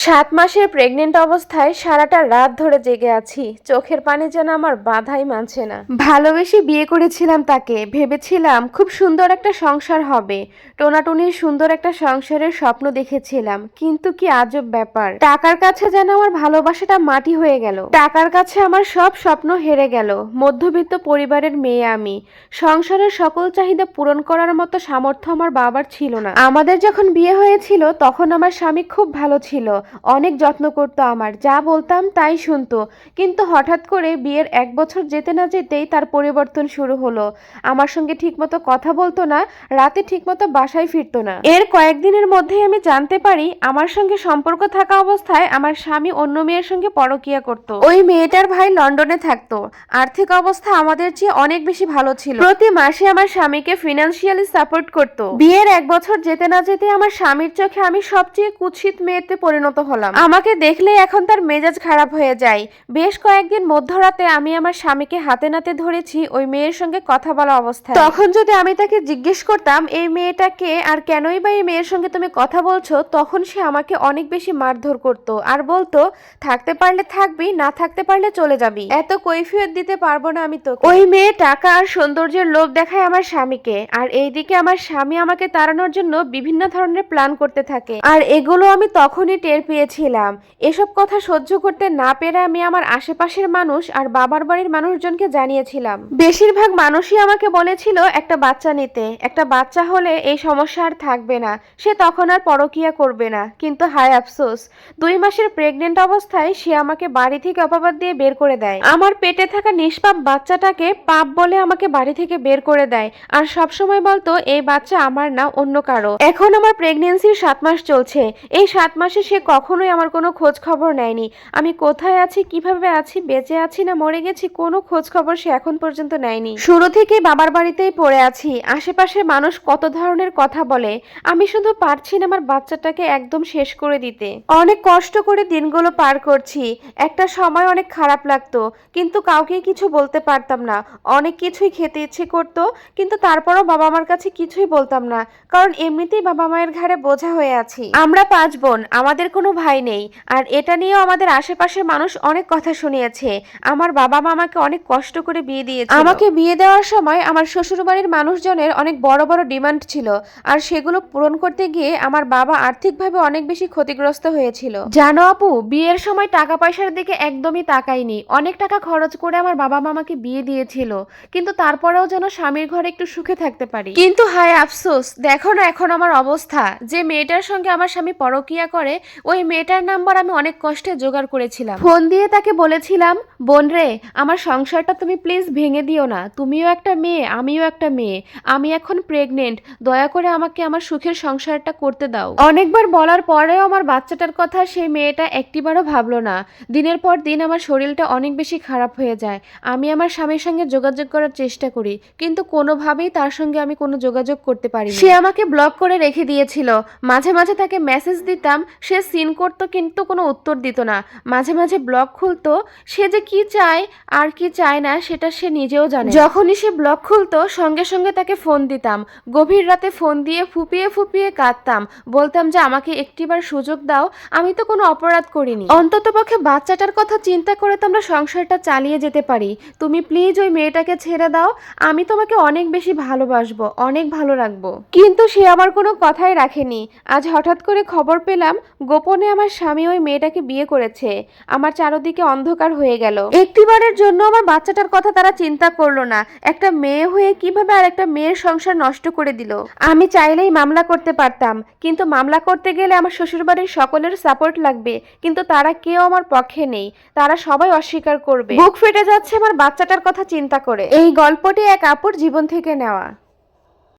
৭ মাসের প্রেগনেন্ট অবস্থায় সারাটা রাত ধরে জেগে আছি। চোখের পানি যেন আমার বাধাই মানছে না। ভালোবেসে বিয়ে করেছিলাম তাকে, ভেবেছিলাম খুব সুন্দর একটা সংসার হবে। টোনাটুনির সুন্দর একটা সংসারের স্বপ্ন দেখেছিলাম, কিন্তু কি আজব ব্যাপার। টাকার কাছে যেন আমার ভালোবাসাটা মাটি হয়ে গেল। টাকার কাছে আমার সব স্বপ্ন হেরে গেল। মধ্যবিত্ত পরিবারের মেয়ে আমি। সংসারের সকল চাহিদা পূরণ করার মতো সামর্থ্য আমার বাবার ছিল না। আমাদের যখন বিয়ে হয়েছিল তখন আমার স্বামী খুব ভালো ছিল, অনেক যত্ন করতো আমার, যা বলতাম তাই শুনতো। কিন্তু হঠাৎ করে বিয়ের 1 বছর যেতে না যেতেই তার পরিবর্তন শুরু হলো। আমার সঙ্গে ঠিকমতো কথা বলতো না, রাতে ঠিকমতো বাসায় ফিরতো না। এর কয়েকদিনের মধ্যেই আমি জানতে পারি আমার সঙ্গে সম্পর্ক থাকা অবস্থায় আমার স্বামী অন্য মেয়ের সঙ্গে পরকীয়া করত। ওই মেয়েটার ভাই লন্ডনে থাকতো। আর্থিক অবস্থা আমাদের চেয়ে অনেক বেশি ভালো ছিল। প্রতি মাসে আমার স্বামীকে ফিনান্সিয়ালি সাপোর্ট করতো। বিয়ের 1 বছর যেতে না যেতে আমার স্বামীর চোখে আমি সবচেয়ে কুৎসিত মেয়েতে পরিণত হলাম। আমাকে দেখলেই এখন তার মেজাজ খারাপ হয়ে যায়। বেশ কয়েকদিন মধ্যরাতে আমি আমার স্বামীকে হাতে নাতে ধরেছি ওই মেয়ের সঙ্গে কথা বলা অবস্থায়। তখন যদি আমি তাকে জিজ্ঞেস করতাম এই মেয়েটাকে আর কেনই বা এই মেয়ের সঙ্গে তুমি কথা বলছো, তখন সে আমাকে অনেক বেশি মারধর করতো আর বলতো থাকতে পারলে থাকবি, না থাকতে পারলে চলে যাবি, এত কৈফিয়ত দিতে পারবো না আমি তোকে। ওই মেয়ে টাকা আর সৌন্দর্যের লোভ দেখায় আমার স্বামীকে, আর এইদিকে আমার স্বামী আমাকে তাড়ানোর জন্য বিভিন্ন ধরনের প্ল্যান করতে থাকে। আর এগুলো আমি তখনই টের পেয়েছিলাম। এসব কথা সহ্য করতে না পেরে আমি আমার আশেপাশের মানুষ আর বাবার বাড়ির মানুষজনকে জানিয়েছিলাম। বেশিরভাগ মানুষই আমাকে বলেছিল একটা বাচ্চা নিতে, একটা বাচ্চা হলে এই সমস্যা আর থাকবে না, সে তখন আর পরকীয়া করবে না। কিন্তু হায় আফসোস, 2 মাসের প্রেগনেন্ট অবস্থায় সে আমাকে বাড়ি থেকে অপবাদ দিয়ে বের করে দেয়। আমার পেটে থাকা নিষ্পাপ বাচ্চাটাকে পাপ বলে আমাকে বাড়ি থেকে বের করে দেয়, আর সবসময় বলতো এই বাচ্চা আমার না, অন্য কারো। এখন আমার প্রেগনেন্সির 7 মাস চলছে। এই 7 মাসে সে কখনোই আমার কোনো খোঁজ খবর নেয়নি। আমি কোথায় আছি, কিভাবে আছি, বেঁচে আছি না মরে গেছি, কোনো খোঁজ খবর সে এখন পর্যন্ত নেয়নি। শুরু থেকেই বাবার বাড়িতেই পড়ে আছি। আশেপাশের মানুষ কত ধরনের কথা বলে, আমি শুধু পারছি না আমার বাচ্চাটাকে একদম শেষ করে দিতে। অনেক কষ্ট করে দিনগুলো পার করছি। একটা সময় অনেক খারাপ লাগতো, কিন্তু কাউকে কিছু বলতে পারতাম না। অনেক কিছুই খেতে ইচ্ছে করতো, কিন্তু তারপরও বাবা মার কাছে কিছুই বলতাম না, কারণ এমনিতেই বাবা মায়ের ঘাড়ে বোঝা হয়ে আছি। আমরা 5 বোন, আমাদের কোনো ভাই নেই, আর এটা নিয়েও আমাদের আশেপাশের মানুষ অনেক কথা শুনিয়েছে। আমার বাবা মা আমাকে অনেক কষ্ট করে বিয়ে দিয়েছে। আমাকে বিয়ে দেওয়ার সময় আমার শ্বশুরবাড়ির মানুষজনের অনেক বড় বড় ডিমান্ড ছিল, আর সেগুলো পূরণ করতে গিয়ে আমার বাবা আর্থিকভাবে অনেক বেশি ক্ষতিগ্রস্ত হয়েছিল। জানো আপু, বিয়ের সময় টাকা পয়সার দিকে একদমই তাকাইনি। অনেক টাকা খরচ করে আমার বাবা মা আমাকে বিয়ে দিয়েছিল, কিন্তু তারপরেও যেন স্বামীর ঘরে একটু সুখে থাকতে পারি। কিন্তু হায় আফসোস, দেখো না এখন আমার অবস্থা। যে মেয়েটার সঙ্গে আমার স্বামী পরকীয়া করে, ওই মেয়েটার নাম্বার আমি অনেক কষ্টে জোগাড় করেছিলাম। ফোন দিয়ে তাকে বলেছিলাম, বোন রে, আমার সংসারটা তুমি প্লিজ ভেঙে দিও না। তুমিও একটা মেয়ে, আমিও একটা মেয়ে। আমি এখন প্রেগনেন্ট, দয়া করে আমাকে আমার সুখের সংসারটা করতে দাও। অনেকবার বলার পরেও আমার বাচ্চাটার কথা সেই মেয়েটা একটিবারও ভাবলো না। দিনের পর দিন আমার শরীরটা অনেক বেশি খারাপ হয়ে যায়। আমি আমার স্বামীর সঙ্গে যোগাযোগ করার চেষ্টা করি, কিন্তু কোনোভাবেই তার সঙ্গে আমি কোনো যোগাযোগ করতে পারি। সে আমাকে ব্লক করে রেখে দিয়েছিল। মাঝে মাঝে তাকে মেসেজ দিতাম, সে সিন করতো কিন্তু কোনো উত্তর দিত না। মাঝে মাঝে ব্লগ খুলতো। সে যে কি চায় আর কি চায় না সেটা সে নিজেও জানে। যখনই সে ব্লগ খুলতো সঙ্গে সঙ্গে তাকে ফোন দিতাম। গভীর রাতে ফোন দিয়ে ফুপিয়ে ফুপিয়ে কাঁদতাম, বলতাম যে আমাকে একটিবার সুযোগ দাও, আমি তো কোনো অপরাধ করিনি। অন্ততপক্ষে বাচ্চাটার কথা চিন্তা করে তো আমরা সংসারটা চালিয়ে যেতে পারি। তুমি প্লিজ ওই মেয়েটাকে ছেড়ে দাও, আমি তোমাকে অনেক বেশি ভালোবাসবো, অনেক ভালো রাখবো। কিন্তু সে আমার কোনো কথাই রাখেনি। আজ হঠাৎ করে খবর পেলাম গোপনে আমার স্বামী ওই মেয়েটাকে বিয়ে করেছে। আমার চারদিকে অন্ধকার হয়ে গেল। একটিবারের জন্য আমার বাচ্চাটার কথা তারা চিন্তা করলো না। একটা মেয়ে হয়ে কিভাবে আর একটা মেয়ের সংসার নষ্ট করে দিল। আমি চাইলেই মামলা করতে পারতাম, কিন্তু মামলা করতে গেলে আমার শ্বশুরবাড়ির সকলের সাপোর্ট লাগবে, কিন্তু তারা কেউ আমার পক্ষে নেই। তারা সবাই অস্বীকার করবে। বুক ফেটে যাচ্ছে আমার বাচ্চাটার কথা চিন্তা করে। এই গল্পটি এক আপুর জীবন থেকে নেওয়া।